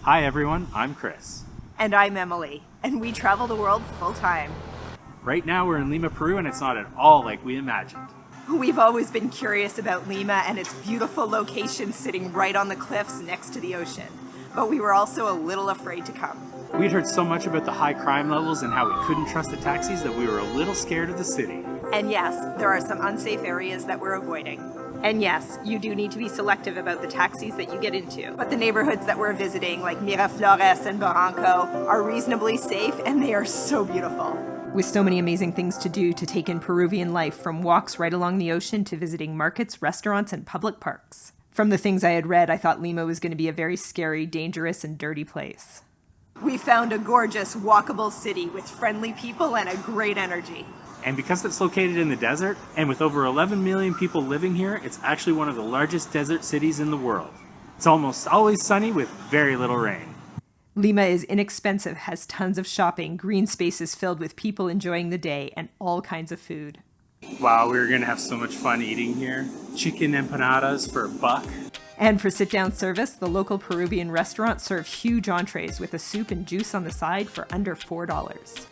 Hi everyone, I'm Chris. And I'm Emily, and we travel the world full-time. Right now we're in Lima, Peru, and it's not at all like we imagined. We've always been curious about Lima and its beautiful location sitting right on the cliffs next to the ocean. But we were also a little afraid to come. We'd heard so much about the high crime levels and how we couldn't trust the taxis that we were a little scared of the city. And yes, there are some unsafe areas that we're avoiding. And yes, you do need to be selective about the taxis that you get into. But the neighborhoods that we're visiting, like Miraflores and Barranco, are reasonably safe and they are so beautiful. With so many amazing things to do to take in Peruvian life, from walks right along the ocean to visiting markets, restaurants, and public parks. From the things I had read, I thought Lima was going to be a very scary, dangerous, and dirty place. We found a gorgeous, walkable city with friendly people and a great energy. And because it's located in the desert, and with over 11 million people living here, it's actually one of the largest desert cities in the world. It's almost always sunny with very little rain. Lima is inexpensive, has tons of shopping, green spaces filled with people enjoying the day, and all kinds of food. Wow, we're gonna have so much fun eating here. Chicken empanadas for $1. And for sit-down service, the local Peruvian restaurant serves huge entrees with a soup and juice on the side for under $4.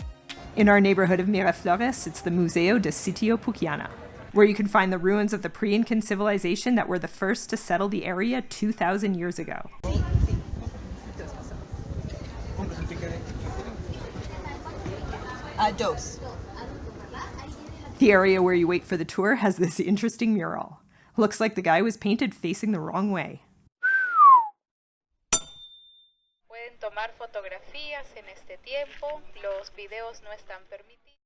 In our neighborhood of Miraflores, it's the Museo de Sitio Pucllana, where you can find the ruins of the pre-Incan civilization that were the first to settle the area 2,000 years ago. Dos. The area where you wait for the tour has this interesting mural. Looks like the guy was painted facing the wrong way. Pueden tomar fotografías en este tiempo. Los videos no están permitidos.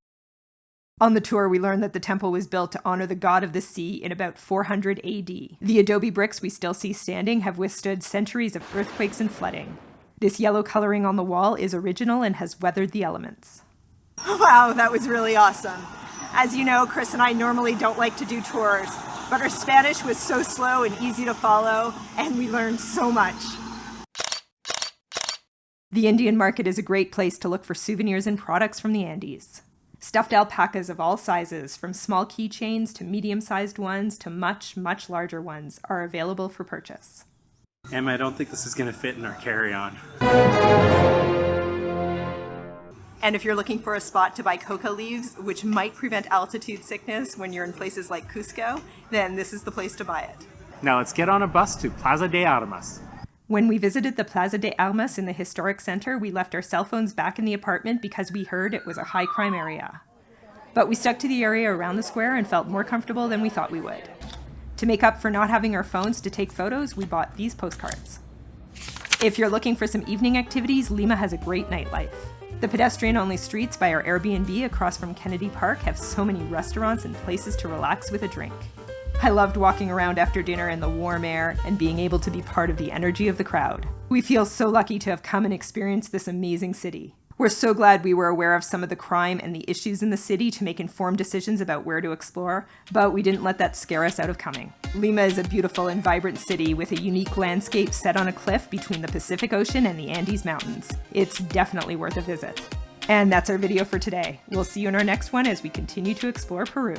On the tour, we learned that the temple was built to honor the god of the sea in about 400 AD. The adobe bricks we still see standing have withstood centuries of earthquakes and flooding. This yellow coloring on the wall is original and has weathered the elements. Wow, that was really awesome. As you know, Chris and I normally don't like to do tours, but our Spanish was so slow and easy to follow, and we learned so much. The Indian market is a great place to look for souvenirs and products from the Andes. Stuffed alpacas of all sizes, from small keychains to medium-sized ones to much, much larger ones, are available for purchase. Emma, I don't think this is gonna fit in our carry-on. And if you're looking for a spot to buy Coca Leaves, which might prevent altitude sickness when you're in places like Cusco, then this is the place to buy it. Now let's get on a bus to Plaza de Armas. When we visited the Plaza de Armas in the historic center, we left our cell phones back in the apartment because we heard it was a high crime area. But we stuck to the area around the square and felt more comfortable than we thought we would. To make up for not having our phones to take photos, we bought these postcards. If you're looking for some evening activities, Lima has a great nightlife. The pedestrian-only streets by our Airbnb across from Kennedy Park have so many restaurants and places to relax with a drink. I loved walking around after dinner in the warm air and being able to be part of the energy of the crowd. We feel so lucky to have come and experienced this amazing city. We're so glad we were aware of some of the crime and the issues in the city to make informed decisions about where to explore, but we didn't let that scare us out of coming. Lima is a beautiful and vibrant city with a unique landscape set on a cliff between the Pacific Ocean and the Andes Mountains. It's definitely worth a visit. And that's our video for today. We'll see you in our next one as we continue to explore Peru.